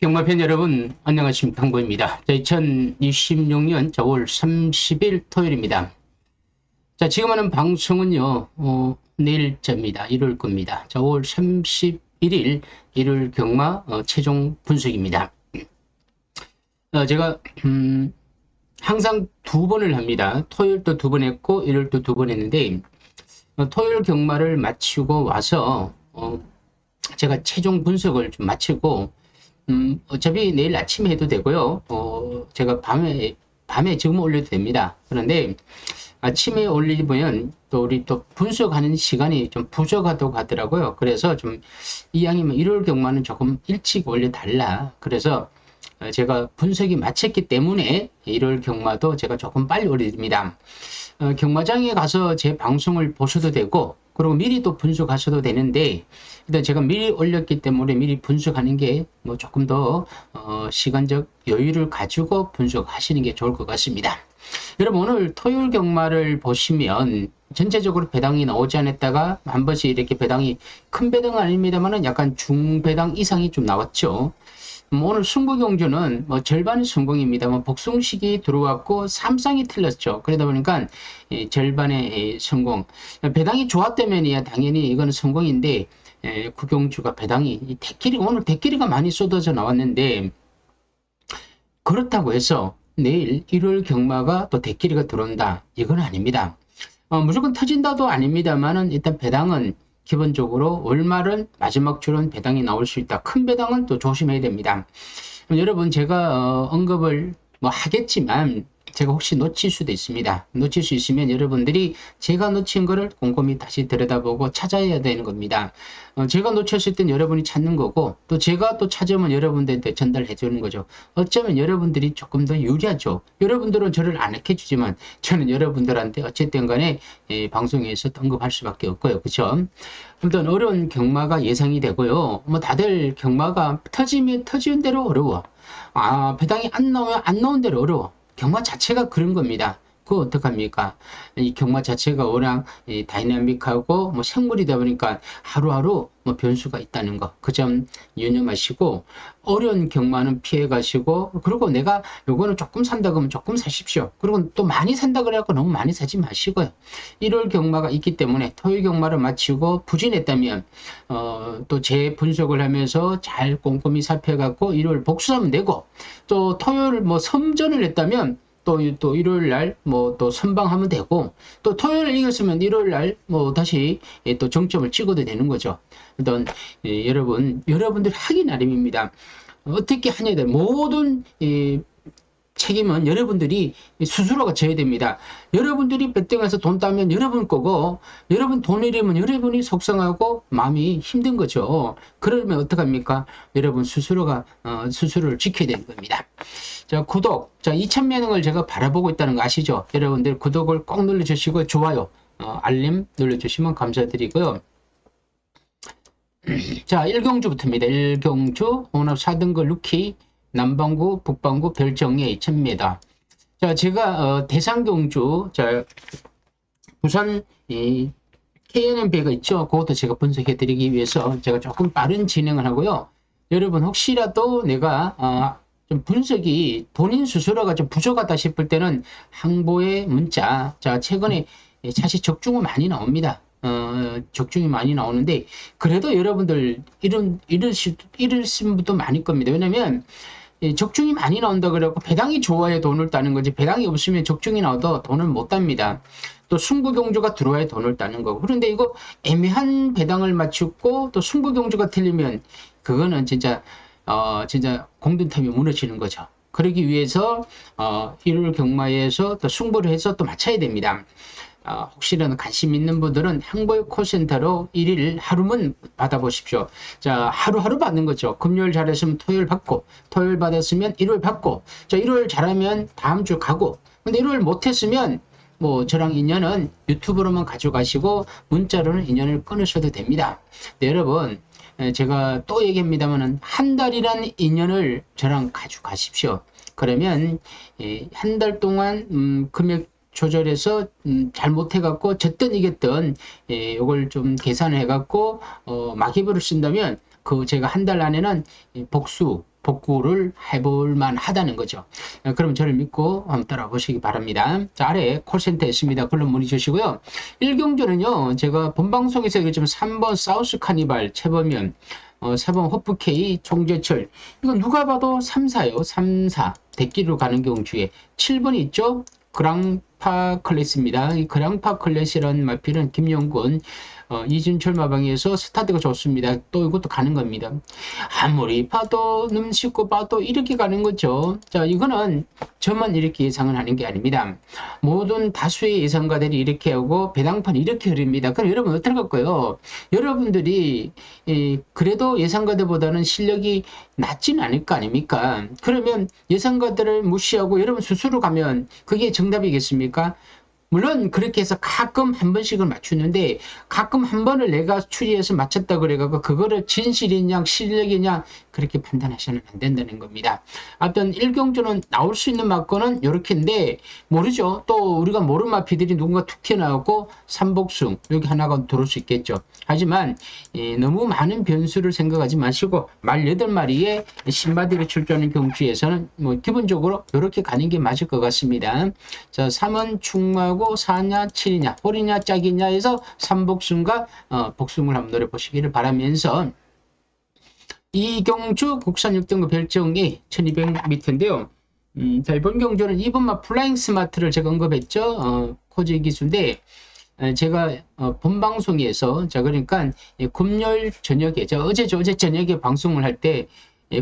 경마팬 여러분, 안녕하십니까. 황보입니다. 2026년 5월 30일 토요일입니다. 자, 지금 하는 방송은요, 내일자입니다. 일요일 겁니다. 5월 31일 일요일 경마 최종 분석입니다. 제가 항상 2번을 합니다. 토요일도 2번 했고 일요일도 2번 했는데 토요일 경마를 마치고 와서 제가 최종 분석을 좀 마치고 어차피 내일 아침에 해도 되고요. 제가 밤에 지금 올려도 됩니다. 그런데 아침에 올리면 또 우리 또 분석하는 시간이 좀 부족하다고 하더라고요. 그래서 좀 이왕이면 일요일 경마는 조금 일찍 올려달라. 그래서 제가 분석이 마쳤기 때문에 일요일 경마도 제가 조금 빨리 올려드립니다. 경마장에 가서 제 방송을 보셔도 되고 그리고 미리 또 분석하셔도 되는데 일단 제가 미리 올렸기 때문에 미리 분석하는 게 뭐 조금 더 시간적 여유를 가지고 분석하시는 게 좋을 것 같습니다. 여러분 오늘 토요일 경마를 보시면 전체적으로 배당이 나오지 않았다가 한 번씩 이렇게 배당이 큰 배당은 아닙니다만은 약간 중배당 이상이 좀 나왔죠. 오늘 승부경주는 뭐 절반이 성공입니다만 복숭식이 들어왔고 삼상이 틀렸죠. 그러다 보니까 절반의 성공. 배당이 좋았다면이야 당연히 이건 성공인데 구경주가 배당이 오늘 대끼리가 많이 쏟아져 나왔는데 그렇다고 해서 내일 일요일 경마가 또 대끼리가 들어온다 이건 아닙니다. 무조건 터진다도 아닙니다만은 일단 배당은 기본적으로 월말은 마지막 주는 배당이 나올 수 있다. 큰 배당은 또 조심해야 됩니다. 여러분 제가 언급을 뭐 하겠지만 제가 혹시 놓칠 수도 있습니다. 놓칠 수 있으면 여러분들이 제가 놓친 거를 꼼꼼히 다시 들여다보고 찾아야 되는 겁니다. 제가 놓쳤을 땐 여러분이 찾는 거고 또 제가 또 찾으면 여러분들한테 전달해 주는 거죠. 어쩌면 여러분들이 조금 더 유리하죠. 여러분들은 저를 안 해주지만 저는 여러분들한테 어쨌든 간에 방송에서 언급할 수밖에 없고요. 그렇죠? 아무튼 어려운 경마가 예상이 되고요. 뭐 다들 경마가 터지면 터지는 대로 어려워. 배당이 안 나오면 안 나온 대로 어려워. 경마 자체가 그런 겁니다. 그거 어떡합니까? 이 경마 자체가 워낙 다이나믹하고 뭐 생물이다 보니까 하루하루 뭐 변수가 있다는 거. 그 점 유념하시고 어려운 경마는 피해 가시고 그리고 내가 요거는 조금 산다 그러면 조금 사십시오. 그리고 또 많이 산다 그래갖고 너무 많이 사지 마시고요. 1월 경마가 있기 때문에 토요일 경마를 마치고 부진했다면 또 제 분석을 하면서 잘 꼼꼼히 살펴갖고 1월 복수하면 되고 또 토요일 뭐 섬전을 했다면 또 일요일 날 뭐 또 선방하면 되고 또 토요일 이겼으면 일요일 날 뭐 다시 또 정점을 찍어도 되는 거죠. 어떤 여러분들 하기 나름입니다. 어떻게 하냐에 대한 모든 책임은 여러분들이 스스로가 져야 됩니다. 여러분들이 배팅해서 돈 따면 여러분 거고 여러분 돈 잃으면 여러분이 속상하고 마음이 힘든 거죠. 그러면 어떡합니까? 여러분 스스로가 스스로를 지켜야 되는 겁니다. 자, 구독. 자, 2,000명을 제가 바라보고 있다는 거 아시죠? 여러분들 구독을 꼭 눌러주시고 좋아요, 알림 눌러주시면 감사드리고요. 자, 1경주부터입니다. 1경주 홍합 4등급 루키 남방구, 북방구 별정리에 2,000m. 자, 제가 대상경주, 자, 부산 KNM배가 있죠. 그것도 제가 분석해드리기 위해서 제가 조금 빠른 진행을 하고요. 여러분 혹시라도 내가 좀 분석이 본인 스스로가 좀 부족하다 싶을 때는 항보의 문자. 자, 최근에 사실 적중은 많이 나옵니다. 적중이 많이 나오는데 그래도 여러분들 잃으신 분도 많을 겁니다. 왜냐면 적중이 많이 나온다 그래갖고 배당이 좋아야 돈을 따는 거지 배당이 없으면 적중이 나와도 돈을 못 땁니다. 또 승부경주가 들어와야 돈을 따는 거고 그런데 이거 애매한 배당을 맞추고 또 승부경주가 틀리면 그거는 진짜 진짜 공든탑이 무너지는 거죠. 그러기 위해서 일요일 경마에서 또 승부를 해서 또 맞춰야 됩니다. 혹시라도 관심 있는 분들은 행보의 콜센터로 1일 하루만 받아보십시오. 자, 하루하루 받는 거죠. 금요일 잘했으면 토요일 받고, 토요일 받았으면 일요일 받고, 자, 일요일 잘하면 다음 주 가고, 근데 일요일 못했으면 뭐 저랑 인연은 유튜브로만 가져가시고 문자로는 인연을 끊으셔도 됩니다. 네, 여러분, 제가 또 얘기합니다만은 한 달이란 인연을 저랑 가져가십시오. 그러면 한 달 동안 금액 조절해서 잘못해갖고 졌든 이겼든 이걸 좀 계산을 해갖고 막입을 쓴다면 그 제가 한 달 안에는 복구를 해볼 만하다는 거죠. 그럼 저를 믿고 한번 따라보시기 바랍니다. 자, 아래 콜센터 있습니다. 글로 문의 주시고요. 1경주는요, 제가 본방송에서 요즘 3번 사우스 카니발 최범현, 4번 호프케이 총재철, 이거 누가 봐도 3사요. 3사 대끼로 가는 경주에 7번이 있죠. 그랑파 클래스입니다. 이 그랑파 클래스라는 마필은 김영군, 이진철 마방에서 스타트가 좋습니다. 또 이것도 가는 겁니다. 아무리 봐도 넘쉽고 봐도 이렇게 가는 거죠. 자, 이거는 저만 이렇게 예상을 하는 게 아닙니다. 모든 다수의 예상가들이 이렇게 하고 배당판이 이렇게 흐릅니다. 그럼 여러분 어떨 것까요? 여러분들이 그래도 예상가들보다는 실력이 낮진 않을 거 아닙니까? 그러면 예상가들을 무시하고 여러분 스스로 가면 그게 정답이겠습니까? 물론 그렇게 해서 가끔 한 번씩은 맞추는데 가끔 한 번을 내가 추리해서 맞췄다 그래가지고 그거를 진실이냐 실력이냐 그렇게 판단하시면 안 된다는 겁니다. 아무튼 1경주는 나올 수 있는 마건은 이렇게인데 모르죠. 또 우리가 모르는 마피들이 누군가 툭 튀어나오고 삼복승 여기 하나가 들어올 수 있겠죠. 하지만 너무 많은 변수를 생각하지 마시고 말 8마리의 신바디를 출전하는 경주에서는 뭐 기본적으로 이렇게 가는 게 맞을 것 같습니다. 자, 3은 충마고 4냐 7이냐 홀이냐 짝이냐 해서 삼복승과 복승을 한번 노려보시기를 바라면서 이경주 국산 6등급 별정이 1200m인데요. 자, 이번 경주는 2번마 플라잉 스마트를 제가 언급했죠. 코지 기수인데 제가 본방송에서 자 그러니까 금요일 저녁에 어제 저녁에 방송을 할 때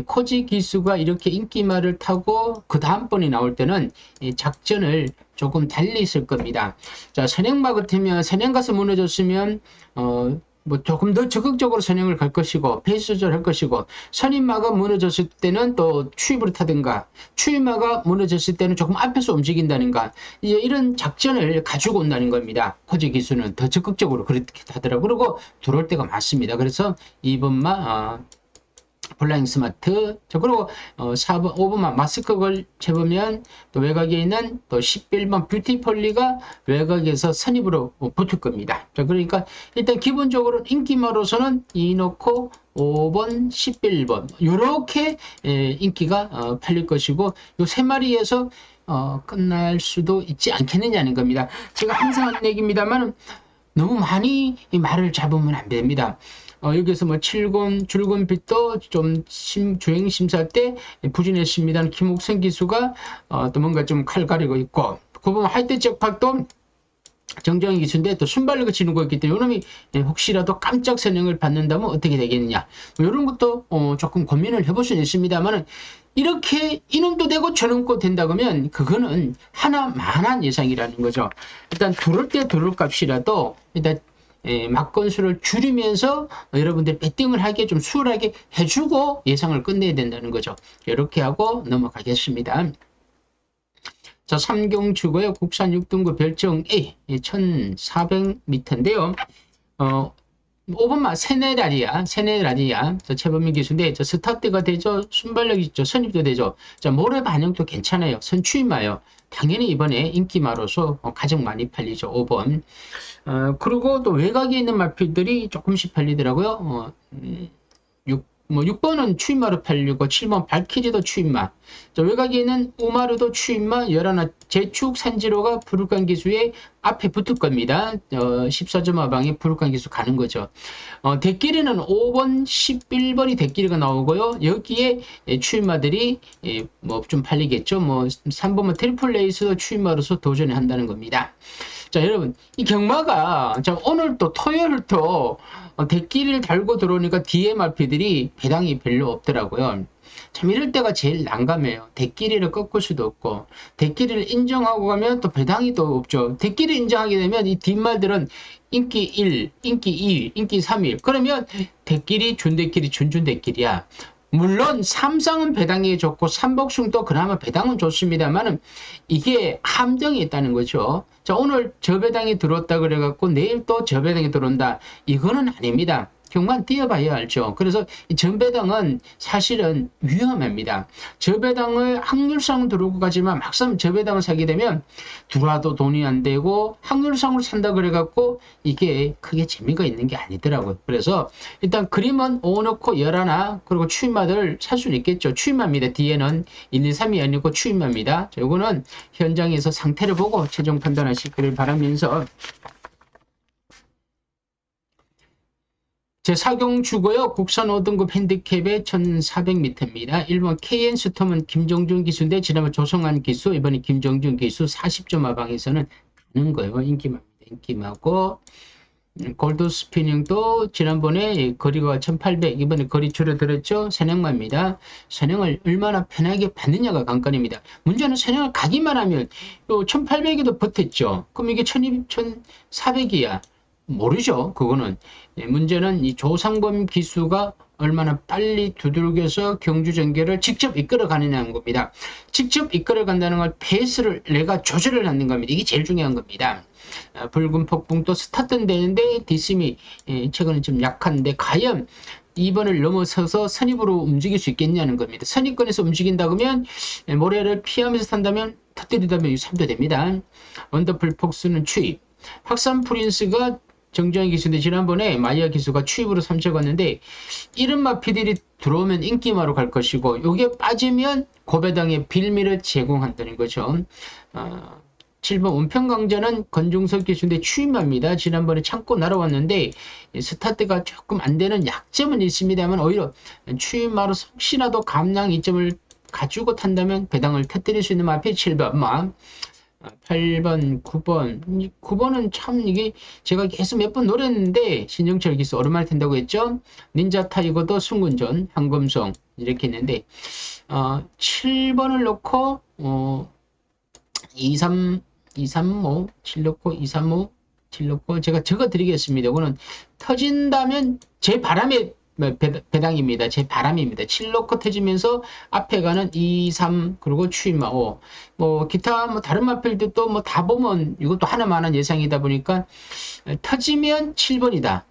코지 기수가 이렇게 인기말을 타고 그 다음번에 나올 때는 작전을 조금 달리 있을 겁니다. 자, 선행마 같으면 선행 가서 무너졌으면 뭐 조금 더 적극적으로 선행을 갈 것이고 페이스 조절할 것이고 선임마가 무너졌을 때는 또 추입을 타든가 추임마가 무너졌을 때는 조금 앞에서 움직인다든가 이제 이런 작전을 가지고 온다는 겁니다. 코지 기수는 더 적극적으로 그렇게 하더라고요. 그리고 들어올 때가 많습니다. 그래서 2번마 플라잉 스마트, 그리고 4번, 5번만 마스크걸 재보면 또 외곽에 있는 또 11번 뷰티폴리가 외곽에서 선입으로 붙을 겁니다. 자, 그러니까 일단 기본적으로 인기마로서는 이놓고 5번, 11번 이렇게 인기가 팔릴 것이고 요 세 마리에서 끝날 수도 있지 않겠느냐는 겁니다. 제가 항상 하는 얘기입니다만 너무 많이 이 말을 잡으면 안 됩니다. 여기서 뭐 7군, 줄군빛도 좀 주행 심사 때 부진했습니다. 김옥선 기수가 또 뭔가 좀 칼 가리고 있고, 그 보면 하이트 잭팍도 정정희 기수인데 또 순발력을 지는 거였기 때문에 이놈이 혹시라도 깜짝 선행을 받는다면 어떻게 되겠느냐. 뭐 이런 것도 조금 고민을 해볼 수는 있습니다만은 이렇게 이놈도 되고 저놈도 된다 그러면 그거는 하나만한 예상이라는 거죠. 일단 들어올 때 들어올 값이라도 일단 막건수를 줄이면서 여러분들 배팅을 하게 좀 수월하게 해주고 예상을 끝내야 된다는 거죠. 이렇게 하고 넘어가겠습니다. 자, 3경주고요. 국산 6등급 별정 A 1400m인데요. 5번마 세네라리아 저 최범민 기수인데 저 스타트가 되죠. 순발력 있죠. 선입도 되죠. 자, 모래 반영도 괜찮아요. 선추임마요. 당연히 이번에 인기마로서 가장 많이 팔리죠. 5번. 그리고 또 외곽에 있는 마필들이 조금씩 팔리더라고요. 6번은 추임마로 팔리고 7번 발키리도 추임마. 외곽에 있는 우마르도 추임마 11 제축 산지로가 부르칸 기수의 앞에 붙을 겁니다. 14점 하방에 부르칸 기수 가는 거죠. 대끼리는 5번, 11번이 대끼리가 나오고요. 여기에 추임마들이 뭐 좀 팔리겠죠. 뭐 3번은 트리플 레이스도 추임마로서 도전을 한다는 겁니다. 자, 여러분, 이 경마가 오늘 또 토요일 또 대끼리를 달고 들어오니까 DMRP들이 배당이 별로 없더라고요. 참 이럴 때가 제일 난감해요. 대끼리를 꺾을 수도 없고 대끼리를 인정하고 가면 또 배당이 또 없죠. 대끼리 인정하게 되면 이 뒷말들은 인기 1, 인기 2, 인기 3일 그러면 대끼리, 준대끼리, 준준대끼리야. 물론 삼성은 배당이 좋고 삼복숭도 그나마 배당은 좋습니다만은 이게 함정이 있다는 거죠. 자, 오늘 저배당이 들어왔다 그래갖고 내일 또 저배당이 들어온다. 이거는 아닙니다. 경만 뛰어봐야 알죠. 그래서 이 전배당은 사실은 위험합니다. 저배당을 확률상 들어오고 가지만 막상 저배당을 사게 되면 들어와도 돈이 안 되고 확률상으로 산다 그래갖고 이게 크게 재미가 있는 게 아니더라고요. 그래서 일단 그림은 5 넣고 11 그리고 추임마들 살 수는 있겠죠. 추임마입니다. 뒤에는 1, 2, 3이 아니고 추임마입니다. 자, 요거는 현장에서 상태를 보고 최종 판단하시기를 바라면서 제 사경주고요. 국산 5등급 핸디캡의 1400m입니다. 1번 KN스톰은 김정준 기수인데 지난번 조성한 기수, 이번에 김정준 기수 40점 하방에서는 가는 거예요. 인기마입니다. 인기마고 골드 스피닝도 지난번에 거리가 1800, 이번에 거리 줄어들었죠. 선행마입니다. 선행을 얼마나 편하게 받느냐가 관건입니다. 문제는 선행을 가기만 하면 1800에도 버텼죠. 그럼 이게 1400이야. 모르죠. 그거는. 문제는 이 조상범 기수가 얼마나 빨리 두들겨서 경주전개를 직접 이끌어 가느냐는 겁니다. 직접 이끌어 간다는 걸 페이스를 내가 조절을 하는 겁니다. 이게 제일 중요한 겁니다. 붉은 폭풍도 스타트는 되는데 뒷심이 최근에 좀 약한데 과연 2번을 넘어서서 선입으로 움직일 수 있겠냐는 겁니다. 선입권에서 움직인다 그러면 모래를 피하면서 탄다면 터뜨리다면 3도 됩니다. 원더풀 폭스는 추입. 확산 프린스가 정주행 기수인데 지난번에 마이아 기수가 추입으로 3차 갔는데 이른마 피들이 들어오면 인기마로 갈 것이고 요게 빠지면 고배당의 빌미를 제공한다는 거죠. 7번 은평강전은 건중석 기수인데 추임마입니다. 지난번에 참고 날아왔는데 스타트가 조금 안 되는 약점은 있습니다만 오히려 추임마로 혹시라도 감량 이점을 가지고 탄다면 배당을 터뜨릴 수 있는 마필 7번 8번, 9번. 9번은 참 이게 제가 계속 몇 번 노렸는데 신정철 기수 오랜만에 탄다고 했죠. 닌자 타이거도 순군전, 한검성 이렇게 했는데 7번을 넣고 235, 7 넣고 235, 7 넣고 제가 적어 드리겠습니다. 이거는 터진다면 제 바람에 배당입니다. 제 바람입니다. 7 넣고 터지면서 앞에 가는 2, 3 그리고 추임마 5 뭐 기타 뭐 다른 마필도 또 뭐 다 보면 이것도 하나만한 예상이다 보니까 터지면 7번이다.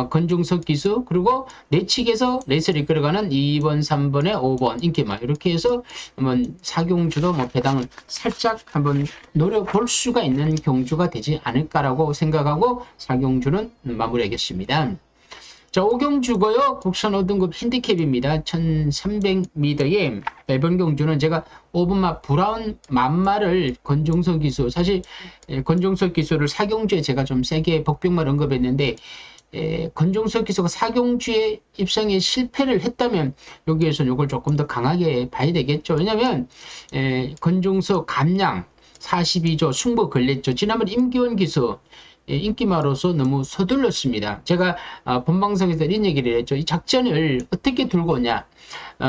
건중석 기수 그리고 내측에서 레이스를 이끌어가는 2번, 3번에 5번 인기마 이렇게 해서 한번 사경주도 뭐 배당을 살짝 한번 노려볼 수가 있는 경주가 되지 않을까라고 생각하고 사경주는 마무리하겠습니다. 자, 오경주고요. 국산 5등급 핸디캡입니다. 1300m에 매번 경주는 제가 5번마 브라운 만마를 건종석 기수 사실 건종석 기수를 사경주에 제가 좀 세게 복병만 언급했는데 건종석 기수가 사경주에 입성에 실패를 했다면 여기에서는 이걸 조금 더 강하게 봐야 되겠죠. 왜냐하면 건종석 감량 42조 승부 걸렸죠. 지난번 임기원 기수 인기마로서 너무 서둘렀습니다. 제가 본방송에서 이런 얘기를 했죠. 이 작전을 어떻게 들고 오냐.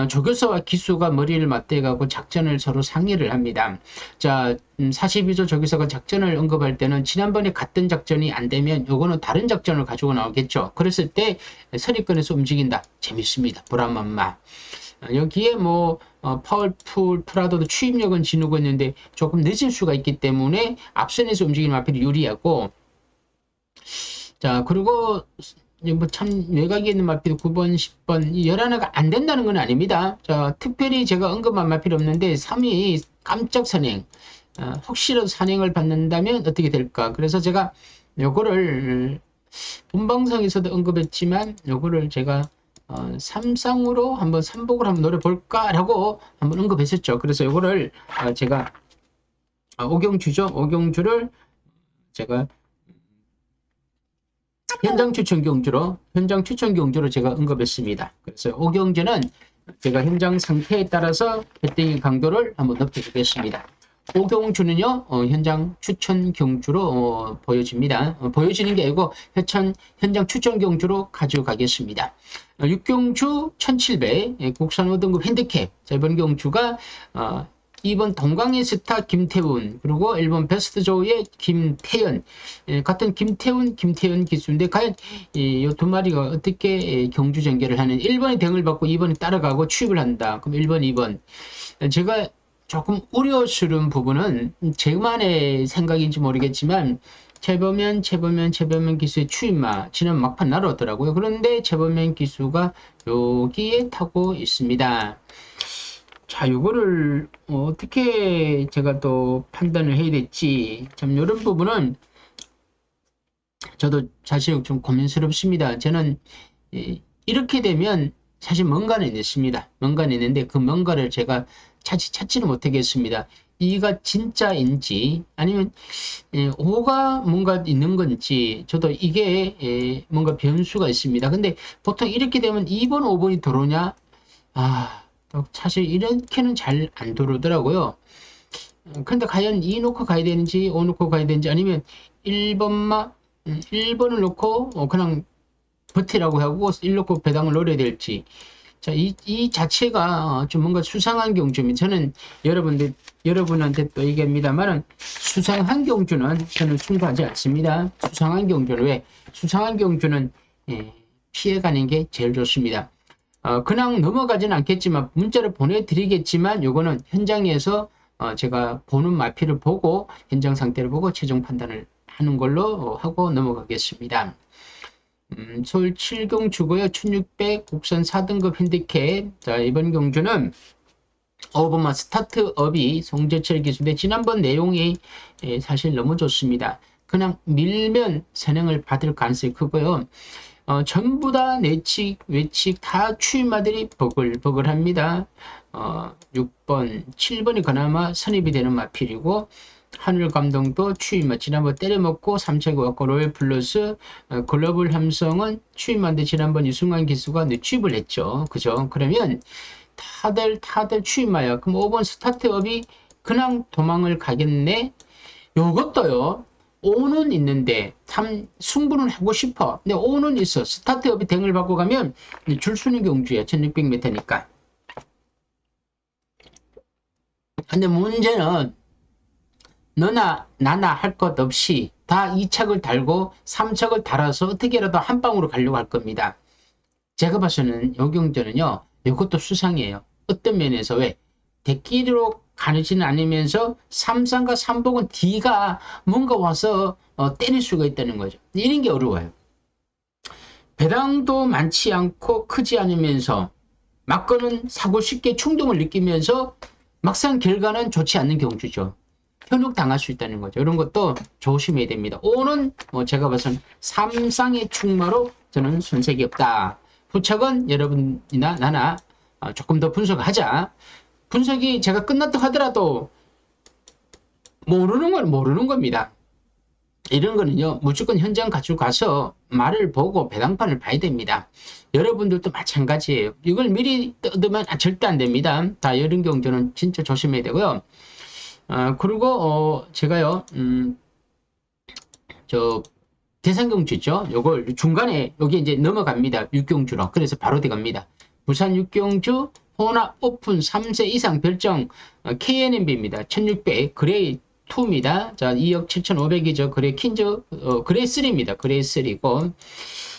조교수와 기수가 머리를 맞대가고 작전을 서로 상의를 합니다. 자, 42조 조교수가 작전을 언급할 때는 지난번에 갔던 작전이 안 되면 요거는 다른 작전을 가지고 나오겠죠. 그랬을 때 서리권에서 움직인다. 재밌습니다. 브라만마. 여기에 뭐 파워풀 프라도도 추입력은 지누고 있는데 조금 늦을 수가 있기 때문에 앞선에서 움직이는 마필이 유리하고 자, 그리고 뭐 참 외곽에 있는 마필 9번, 10번 11가 안 된다는 건 아닙니다. 자, 특별히 제가 언급한 마필 없는데 3위 깜짝 선행. 혹시라도 선행을 받는다면 어떻게 될까? 그래서 제가 요거를 본방송에서도 언급했지만 요거를 제가 삼상으로 한번 삼복을 한번 노려볼까라고 한번 언급했었죠. 그래서 요거를 제가 오경주죠. 오경주를 제가 현장 추천 경주로 제가 언급했습니다. 그래서 오경주는 제가 현장 상태에 따라서 배팅의 강도를 한번 높여주겠습니다. 오경주는요, 현장 추천 경주로 보여집니다. 보여지는 게 아니고 현장 추천 경주로 가져가겠습니다. 6경주 1700 국산 5등급 핸디캡. 자, 이번 경주가 2번 동강의 스타 김태훈, 그리고 1번 베스트 조의 김태연, 같은 김태훈 기수인데 과연 이 두 마리가 어떻게 경주 전개를 하는, 1번이 등을 받고 2번이 따라가고 취입을 한다. 그럼 1번, 2번. 제가 조금 우려스러운 부분은 제만의 생각인지 모르겠지만 재범면 기수의 추임마 지난 막판 날아오더라고요. 그런데 재범면 기수가 여기에 타고 있습니다. 자, 요거를 어떻게 제가 또 판단을 해야 될지 참 이런 부분은 저도 사실 좀 고민스럽습니다. 저는 이렇게 되면 사실 뭔가는 있습니다. 뭔가는 있는데 그 뭔가를 제가 찾지는 못하겠습니다. 이가 진짜인지 아니면 오가 뭔가 있는 건지 저도 이게 뭔가 변수가 있습니다. 근데 보통 이렇게 되면 2번, 5번이 들어오냐? 사실 이렇게는 잘 안 들어오더라고요. 근데 과연 2 놓고 가야 되는지 5 놓고 가야 되는지 아니면 1번을 놓고 그냥 버티라고 하고 1 놓고 배당을 노려야 될지. 자, 이 자체가 좀 뭔가 수상한 경주입니다. 저는 여러분한테 또 얘기합니다만은 수상한 경주는 저는 충고하지 않습니다. 수상한 경주는 왜? 수상한 경주는 피해가는 게 제일 좋습니다. 그냥 넘어가지는 않겠지만 문자를 보내드리겠지만 요거는 현장에서 제가 보는 마피를 보고 현장 상태를 보고 최종 판단을 하는 걸로 하고 넘어가겠습니다. 서울 7경주고요. 1600 국산 4등급 핸디캡. 자, 이번 경주는 5번마 스타트업이 송재철 기수인데 지난번 내용이 사실 너무 좋습니다. 그냥 밀면 선행을 받을 가능성이 크고요. 전부 다 내칙, 외칙 다 추임마들이 버글버글합니다. 6번, 7번이 그나마 선입이 되는 마필이고 하늘 감동도 추임마 지난번 때려먹고 3차기 왔고 로열 플러스 글로벌 함성은 추임마인데 지난번 이승환 기수가 취입을 했죠. 그죠? 그러면 다들 추임마야. 그럼 5번 스타트업이 그냥 도망을 가겠네. 요것도요. 5는 있는데 참 승부는 하고 싶어. 근데 5는 있어. 스타트업이 댕을 받고 가면 줄수는 경주야. 1600m니까. 근데 문제는 너나 나나 할 것 없이 다 2착을 달고 3착을 달아서 어떻게라도 한 방으로 가려고 할 겁니다. 제가 봐서는 요 경주는요. 이것도 수상이에요. 어떤 면에서 왜? 대끼리로 가르지는 않으면서 3상과 3복은 D가 뭔가 와서 때릴 수가 있다는 거죠. 이런 게 어려워요. 배당도 많지 않고 크지 않으면서 막거는 사고 쉽게 충동을 느끼면서 막상 결과는 좋지 않는 경주죠. 현혹 당할 수 있다는 거죠. 이런 것도 조심해야 됩니다. 5는 제가 봐서는 3쌍의 충마로 저는 손색이 없다. 부착은 여러분이나 나나 조금 더 분석을 하자. 분석이 제가 끝났다 하더라도 모르는 건 모르는 겁니다. 이런 거는요, 무조건 현장 가지고 가서 말을 보고 배당판을 봐야 됩니다. 여러분들도 마찬가지예요. 이걸 미리 뜯으면 절대 안 됩니다. 다 이런 경주는 진짜 조심해야 되고요. 그리고 제가요, 대상경주 있죠? 요걸 중간에 여기 이제 넘어갑니다. 6경주로. 그래서 바로 돼갑니다. 부산 6경주 혼합 오픈 3세 이상 별정 KNMB입니다. 1600 그레이 2입니다. 자, 2억 7,500이죠. 그레이 킨즈, 그레이 3입니다. 그레이 3고.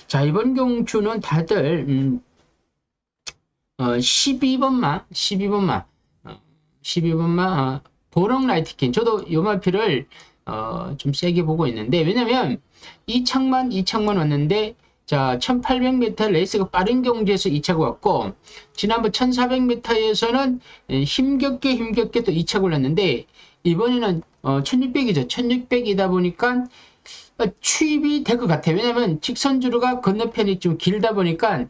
자, 이번 경주는 다들, 12번마, 보렁 라이트킨. 저도 요 마피를, 좀 세게 보고 있는데, 왜냐면, 이창만 왔는데, 자, 1800m 레이스가 빠른 경주에서 2차가 왔고, 지난번 1400m에서는 힘겹게 또 2차가 올랐는데, 이번에는 1600이죠. 1600이다 보니까 추입이 될 것 같아요. 왜냐면 직선주로가 건너편이 좀 길다 보니까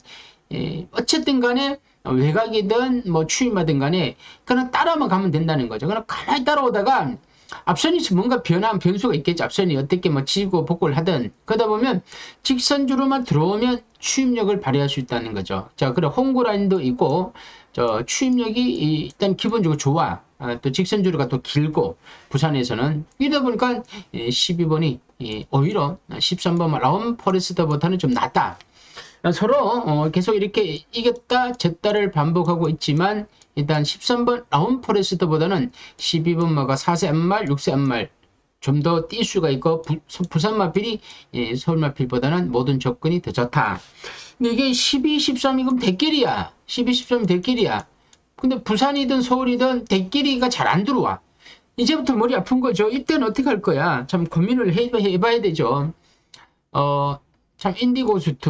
어쨌든 간에 외곽이든 뭐 추입하든 간에 그냥 따라만 가면 된다는 거죠. 그냥 가만히 따라오다가 앞선이 뭔가 변수가 있겠죠. 앞선이 어떻게 뭐 지고 복구를 하든 그러다 보면 직선주로만 들어오면 추입력을 발휘할 수 있다는 거죠. 자, 그래 홍구라인도 있고 저 추입력이 일단 기본적으로 좋아. 또 직선주로가 또 길고 부산에서는 이러다 보니까 12번이 오히려 13번 라운 포레스트보다는 좀 낫다. 서로 계속 이렇게 이겼다 졌다를 반복하고 있지만 일단 13번 라운 포레스트보다는 12번마가 4세 안말 6세 안말 좀 더 뛸 수가 있고 부산 마필이 서울 마필보다는 모든 조건이 더 좋다. 근데 이게 12, 13이 그럼 대끼리야. 12, 13이 대끼리야. 근데 부산이든 서울이든 대끼리가 잘 안 들어와. 이제부터 머리 아픈 거죠. 이때는 어떻게 할 거야? 참 고민을 해봐야 되죠. 참 인디고 수트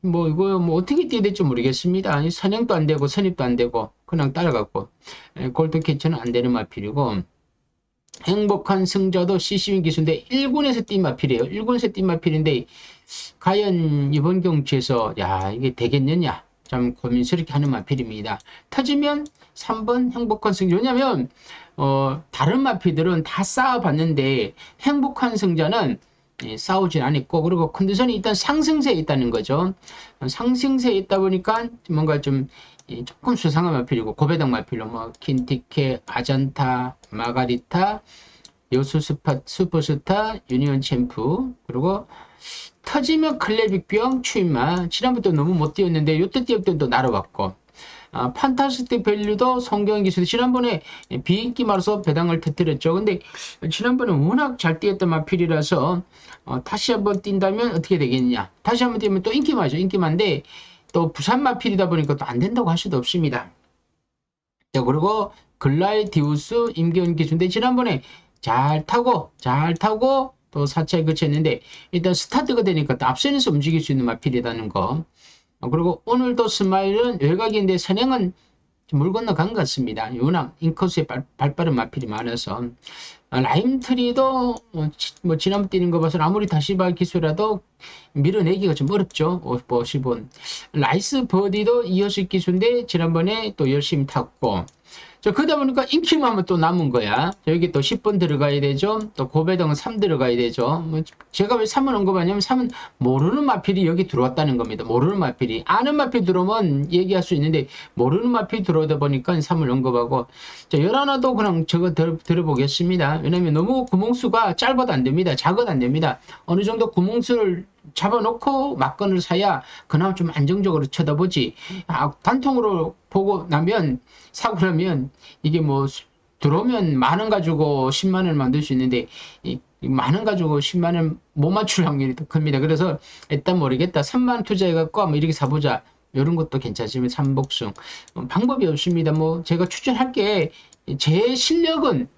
뭐 이거 뭐 어떻게 뛰어야 될지 모르겠습니다. 선행도 안 되고 선입도 안 되고 그냥 따라갔고 골드 캐쳐는 안 되는 마필이고 행복한 승자도 CC윈 기수인데 1군에서 뛴 마필이에요. 1군에서 뛴 마필인데 과연 이번 경주에서 야 이게 되겠느냐 참 고민스럽게 하는 마필입니다. 터지면 3번 행복한 승자. 왜냐면 다른 마필들은 다 쌓아봤는데 행복한 승자는 싸우진 않았고 그리고 컨디션이 일단 상승세에 있다는 거죠. 상승세에 있다 보니까 뭔가 좀 조금 수상한 마필이고 고배당 마필로 뭐 킨티케, 아잔타, 마가리타, 요수스파, 슈퍼스타, 유니온 챔프 그리고 터지면 클레빅병, 추임마 지난부터 너무 못 뛰었는데 요때 뛰었던 또 날아왔고 판타스틱 밸류도 성경 기술 지난번에 비인기 말아서 배당을 터뜨렸죠. 근데 지난번에 워낙 잘 뛰었던 마필이라서 다시 한번 뛴다면 어떻게 되겠냐. 다시 한번 뛰면 또 인기마죠. 인기마인데 또 부산 마필이다 보니까 또 안 된다고 할 수도 없습니다. 자 그리고 글라이디우스 임기훈 기수인데 지난번에 잘 타고 또 4차에 그쳤는데 일단 스타트가 되니까 또 앞선에서 움직일 수 있는 마필이라는 거. 그리고 오늘도 스마일은 외곽인데 선행은 물 건너간 것 같습니다. 워낙 인코스에 발빠른 마필이 많아서 라임트리도 뭐 지난번 뛰는 거 봐서 아무리 다시발 기수라도 밀어내기가 좀 어렵죠. 50원 라이스 버디도 이어식 기수인데 지난번에 또 열심히 탔고 그러다 보니까 인기만 하면 또 남은 거야. 여기 또 10번 들어가야 되죠. 또 고배당은 3 들어가야 되죠. 뭐 제가 왜 3을 언급하냐면 3은 모르는 마필이 여기 들어왔다는 겁니다. 모르는 마필이. 아는 마필 들어오면 얘기할 수 있는데 모르는 마필이 들어오다 보니까 3을 언급하고 자, 열하나도 그냥 저거 들어보겠습니다. 왜냐면 너무 구멍수가 짧아도 안 됩니다. 작아도 안 됩니다. 어느 정도 구멍수를 잡아놓고 막건을 사야 그나마 좀 안정적으로 쳐다보지. 단통으로 보고 나면 사고 나면 이게 뭐 들어오면 만원 가지고 10만원을 만들 수 있는데 만원 가지고 10만원 못 맞출 확률이 더 큽니다. 그래서 일단 모르겠다. 3만원 투자해갖고 한번 이렇게 사보자. 이런 것도 괜찮지만 삼복승 방법이 없습니다. 뭐 제가 추천할게 제 실력은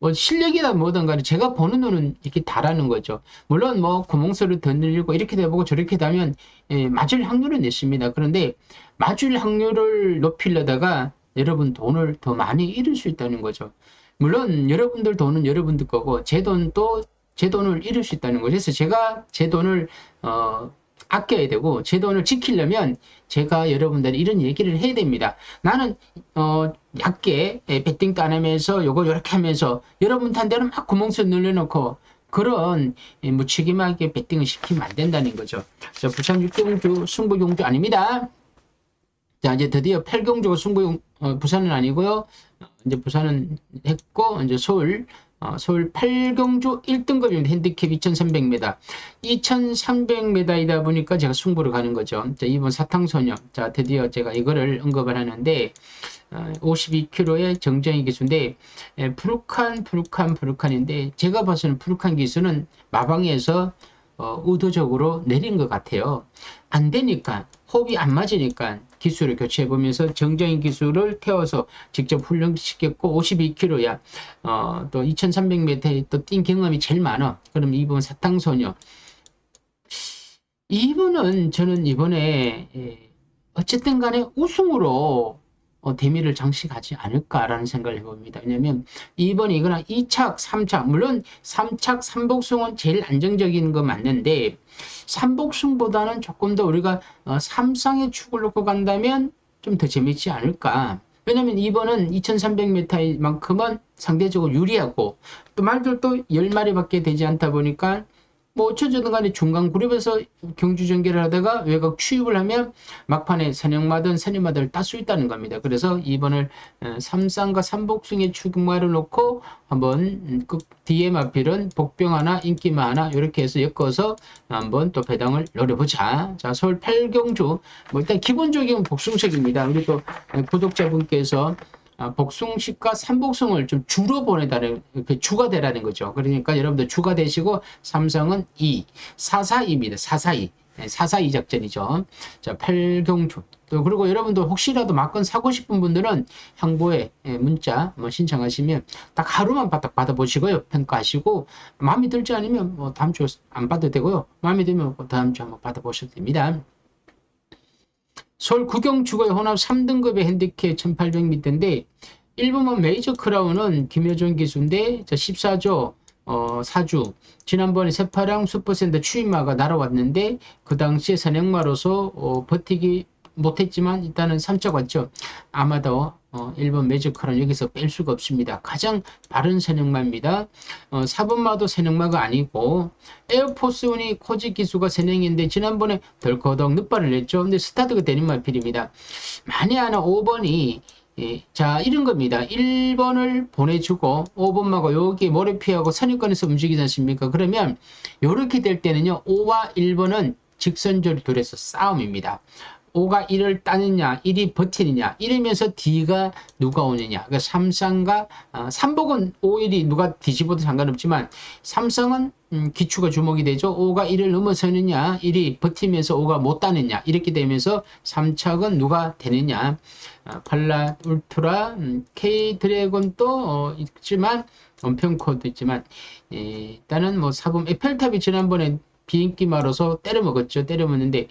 뭐 실력이다 뭐든 간에 제가 버는 돈은 이렇게 다라는 거죠. 물론 뭐 구멍소를 더 늘리고 이렇게 돼보고 저렇게 되면 맞을 확률은 있습니다. 그런데 맞을 확률을 높이려다가 여러분 돈을 더 많이 잃을 수 있다는 거죠. 물론 여러분들 돈은 여러분들 거고 제 돈도 제 돈을 잃을 수 있다는 거죠. 그래서 제가 제 돈을 아껴야 되고 제 돈을 지키려면 제가 여러분들이 이런 얘기를 해야 됩니다. 나는 얕게 배팅도 안 하면서 요거 요렇게 하면서 여러분한테는 막 구멍수 늘려놓고 그런 무책임하게 배팅을 시키면 안 된다는 거죠. 자, 부산 6경주 승부경주 아닙니다. 자 이제 드디어 8경주가 승부 부산은 아니고요. 이제 부산은 했고 이제 서울 8경주 1등급입니다. 핸디캡 2300m. 2300m이다 보니까 제가 승부를 가는 거죠. 자, 이번 사탕소녀. 자, 드디어 제가 이거를 언급을 하는데, 52kg의 정정희 기수인데, 푸르칸인데, 제가 봐서는 푸르칸 기수는 마방에서 의도적으로 내린 것 같아요. 안 되니까, 호흡이 안 맞으니까 기수를 교체해보면서 정정인 기수를 태워서 직접 훈련시켰고 52kg야. 또 2300m에 또 뛴 경험이 제일 많아. 그럼 이번 사탕소녀. 이분은 저는 이번에 어쨌든 간에 우승으로 대미를 장식하지 않을까라는 생각을 해봅니다. 왜냐하면 2번 이거나 2착, 3착 물론 3착, 3복승은 제일 안정적인 거 맞는데 3복승보다는 조금 더 우리가 3쌍의 축을 놓고 간다면 좀 더 재밌지 않을까. 왜냐하면 2번은 2300m만큼은 상대적으로 유리하고 또 말들도 10마리밖에 되지 않다 보니까 뭐 어쩌든 간에 중간 그룹에서 경주 전개를 하다가 외곽 추입을 하면 막판에 선행마든 선행마들을 딸 수 있다는 겁니다. 그래서 2번을 삼쌍과 삼복승의 축마를 놓고 한번 뒤에 마필은 복병 하나, 인기마 하나 이렇게 해서 엮어서 한번 또 배당을 노려보자. 자, 서울 8경주 뭐 일단 기본적인 복숭식입니다. 우리 또 구독자분께서 복숭식과 삼복숭을 좀 주로 보내다는, 주가 되라는 거죠. 그러니까 여러분들 주가 되시고, 삼성은 2, 442입니다. 442. 442 작전이죠. 자, 8경주. 또, 그리고 여러분들 혹시라도 막건 사고 싶은 분들은 항보에 문자 신청하시면 딱 하루만 받아보시고요. 평가하시고, 마음에 들지 않으면 뭐 다음 주 안 받아도 되고요. 마음에 들면 다음 주 한번 받아보셔도 됩니다. 서울 구경주거의 혼합 3등급의 핸디캡 1800m인데 1부문 메이저 크라운은 김효정 기수인데 14조 4주 지난번에 새파랑 슈퍼센터 추임마가 날아왔는데 그 당시에 선행마로서 버티기 못했지만 일단은 3차 왔죠. 아마도 1번 매직컬은 여기서 뺄 수가 없습니다. 가장 바른 선행마입니다. 4번마도 선행마가 아니고 에어포스운이 코지 기수가 선행인데 지난번에 덜커덕 늦발을 냈죠. 근데 스타트가 되는 마필입니다. 만에 하나 5번이 자 이런 겁니다. 1번을 보내주고 5번마가 여기 모래 피하고 선입권에서 움직이지 않습니까? 그러면 이렇게 될 때는요. 5와 1번은 직선적으로 둘에서 싸움입니다. 5가 1을 따느냐 1이 버티느냐 이러면서 D가 누가 오느냐. 그러니까 삼성과 삼복은 5, 1이 누가 뒤집어도 상관없지만 삼성은 기추가 주목이 되죠. 5가 1을 넘어서느냐 1이 버티면서 5가 못 따느냐 이렇게 되면서 3착은 누가 되느냐. 팔라 울트라 K 드래곤도 있지만 원평코도 있지만 일단은 뭐 4번 에펠탑이 지난번에 비인기마로서 때려먹었죠. 때려먹는데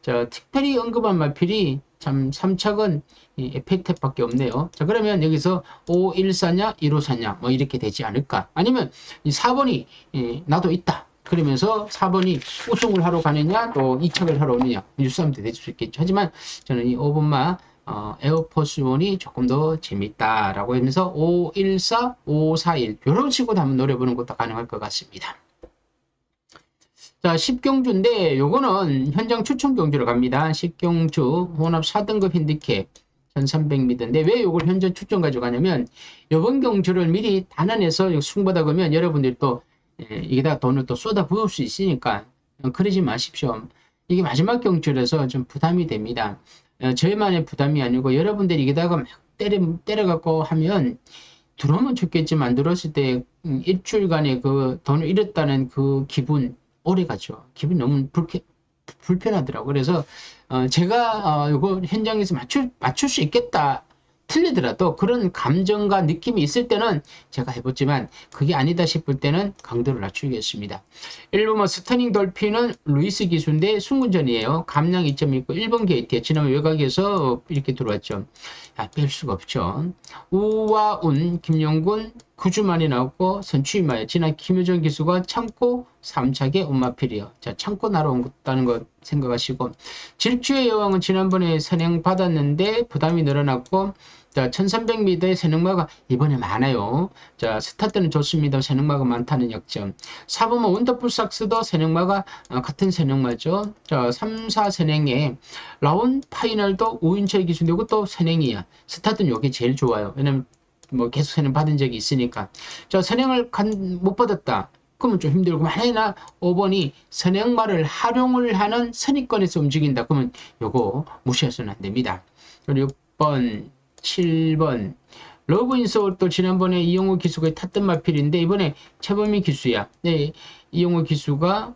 자, 특별히 언급한 마필이 참 3착은 에펙트밖에 없네요. 자, 그러면 여기서 514냐 154냐 뭐 이렇게 되지 않을까. 아니면 4번이 나도 있다. 그러면서 4번이 우승을 하러 가느냐 또 2착을 하러 오느냐 뉴스함도 될 수 있겠죠. 하지만 저는 이 5번마 에어포스 1이 조금 더 재밌다라고 하면서 514, 541 이런 식으로 한번 노려보는 것도 가능할 것 같습니다. 자, 10경주인데 요거는 현장 추천 경주로 갑니다. 10경주 혼합 4등급 핸디캡 1300m인데 왜 요걸 현장 추천 가져가냐면 요번 경주를 미리 단안해서 승부하다 보면 여러분들이 또 여기다 돈을 또 쏟아 부을 수 있으니까 그러지 마십시오. 이게 마지막 경주라서 좀 부담이 됩니다. 저희만의 부담이 아니고 여러분들이 여기다가 막 때려갖고 하면 들어오면 좋겠지만 들어왔을 때 일주일간의 그 돈을 잃었다는 그 기분 오래 가죠. 기분이 너무 불편하더라고요. 그래서 제가 이거 현장에서 맞출 수 있겠다. 틀리더라도 그런 감정과 느낌이 있을 때는 제가 해봤지만 그게 아니다 싶을 때는 강도를 낮추겠습니다. 1번은 스터닝 돌핀은 루이스 기수인데 순군전이에요. 감량 2점 있고 1번 게이트에 지난번 외곽에서 이렇게 들어왔죠. 뺄 수가 없죠. 우와 운 김영군 9주 만에 나왔고 선추임마에 지난 김효정 기수가 참고 3착의 운마필이요. 자, 참고 날아온다는 거 생각하시고 질주의 여왕은 지난번에 선행 받았는데 부담이 늘어났고 자, 1300m의 선행마가 이번에 많아요. 자, 스타트는 좋습니다. 선행마가 많다는 역점. 4번은 원더풀 삭스도 선행마가 같은 선행마죠. 자, 3, 4 선행에 라운 파이널도 우인철 기수인데 이것도 선행이야. 스타트는 이게 제일 좋아요. 왜냐면 뭐 계속 선행 받은 적이 있으니까. 자, 선행을 못 받았다. 그러면 좀 힘들고 만약에 5번이 선행마를 활용을 하는 선입권에서 움직인다. 그러면 요거 무시해서는 안 됩니다. 그리고 6번 7번 러브인서울 또 지난번에 이용호 기수가 탔던 마필인데 이번에 최범희 기수야. 네, 이용호 기수가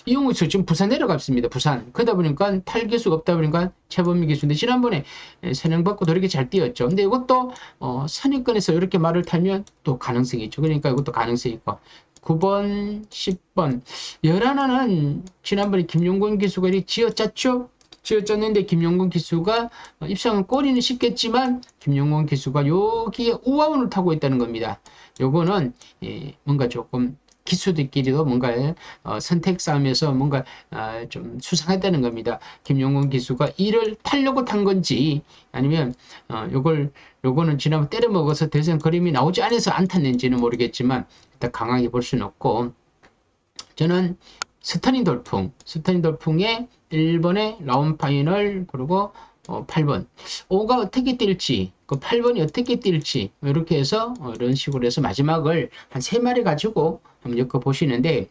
이용호 기수 지금 부산 내려갔습니다. 부산. 그러다 보니까 탈 기수가 없다 보니까 최범희 기수인데 지난번에 선행받고 되게 잘 뛰었죠. 근데 이것도 선입권에서 이렇게 말을 타면 또 가능성이 있죠. 그러니까 이것도 가능성이 있고 9번 10번 11은 지난번에 김용곤 기수가 이렇게 지어짰는데 김용곤 기수가 입상은 꼬리는 쉽겠지만 김용곤 기수가 여기에 우아운을 타고 있다는 겁니다. 요거는 뭔가 조금 기수들끼리도 뭔가 선택 싸움에서 뭔가 좀 수상하다는 겁니다. 김용곤 기수가 이를 타려고 탄 건지 아니면 요거는 지난번 때려 먹어서 대선 그림이 나오지 않아서 안 탔는지는 모르겠지만 일단 강하게 볼 수는 없고 저는 스터닝 돌풍의 1번의 라운 파이널, 그리고 8번 5가 어떻게 뛸지, 그 8번이 어떻게 뛸지, 이렇게 해서 이런 식으로 해서 마지막을 한 3마리 가지고 한번 엮어 보시는데,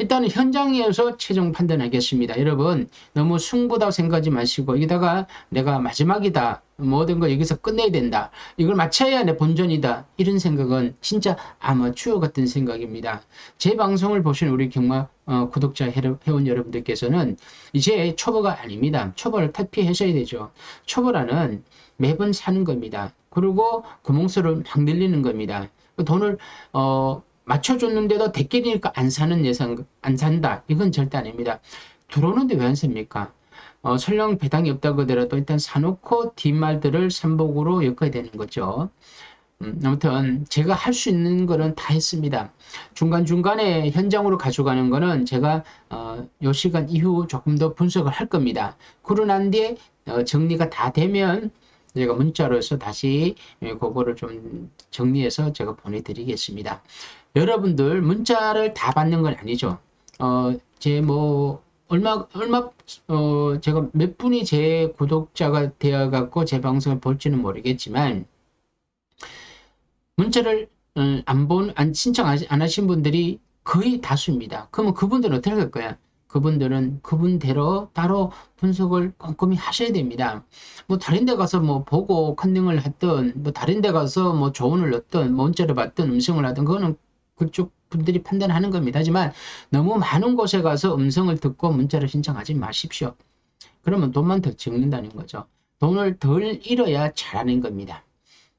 일단은 현장에서 최종 판단하겠습니다. 여러분, 너무 승부다 생각하지 마시고, 여기다가 내가 마지막이다, 모든 거 여기서 끝내야 된다, 이걸 맞춰야 내 본전이다, 이런 생각은 진짜 아마추어 같은 생각입니다. 제 방송을 보시는 우리 경마 구독자 회원 여러분들께서는 이제 초보가 아닙니다. 초보를 탈피하셔야 되죠. 초보라는 매번 사는 겁니다. 그리고 구멍수를 막 늘리는 겁니다. 돈을 맞춰줬는데도 대끼니까 안 사는 예상, 안 산다, 이건 절대 아닙니다. 들어오는데 왜 안 삽니까? 설령 배당이 없다고 하더라도 일단 사놓고 뒷말들을 삼복으로 엮어야 되는 거죠. 아무튼 제가 할 수 있는 거는 다 했습니다. 중간중간에 현장으로 가져가는 거는 제가 요 시간 이후 조금 더 분석을 할 겁니다. 그러고 난 뒤에 정리가 다 되면 제가 문자로서 다시 그거를 좀 정리해서 제가 보내드리겠습니다. 여러분들 문자를 다 받는 건 아니죠. 제 뭐 제가 몇 분이 제 구독자가 되어 갖고 제 방송을 볼지는 모르겠지만, 문자를 신청 안 하신 분들이 거의 다수입니다. 그러면 그분들은 어떻게 할 거야? 그분들은 그분대로 따로 분석을 꼼꼼히 하셔야 됩니다. 뭐 다른 데 가서 뭐 보고 컨닝을 했든, 뭐 다른 데 가서 뭐 조언을 얻든, 뭐 문자를 받든, 음성을 하든, 그거는 그쪽 분들이 판단하는 겁니다. 하지만 너무 많은 곳에 가서 음성을 듣고 문자를 신청하지 마십시오. 그러면 돈만 더 적는다는 거죠. 돈을 덜 잃어야 잘하는 겁니다.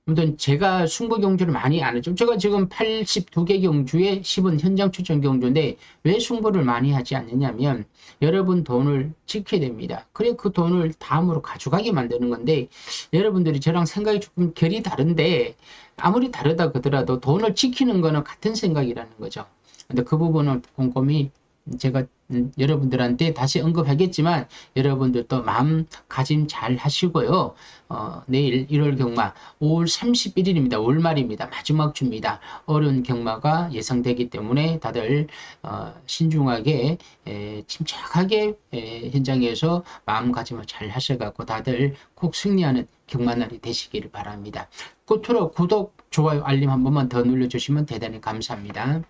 아무튼 제가 승부 경주를 많이 안 하죠. 제가 지금 82개 경주에 10은 현장 출전 경주인데, 왜 승부를 많이 하지 않느냐면 여러분 돈을 지켜야 됩니다. 그래 그 돈을 다음으로 가져가게 만드는 건데, 여러분들이 저랑 생각이 조금 결이 다른데, 아무리 다르다 그러더라도 돈을 지키는 거는 같은 생각이라는 거죠. 근데 그 부분을 꼼꼼히 제가 여러분들한테 다시 언급하겠지만, 여러분들도 마음가짐 잘 하시고요. 내일 1월 경마 5월 31일입니다. 5월 말입니다. 마지막 주입니다. 어려운 경마가 예상되기 때문에 다들 신중하게, 침착하게 현장에서 마음가짐을 잘 하셔갖고 다들 꼭 승리하는 경마날이 되시기를 바랍니다. 끝으로 구독, 좋아요, 알림 한 번만 더 눌러주시면 대단히 감사합니다.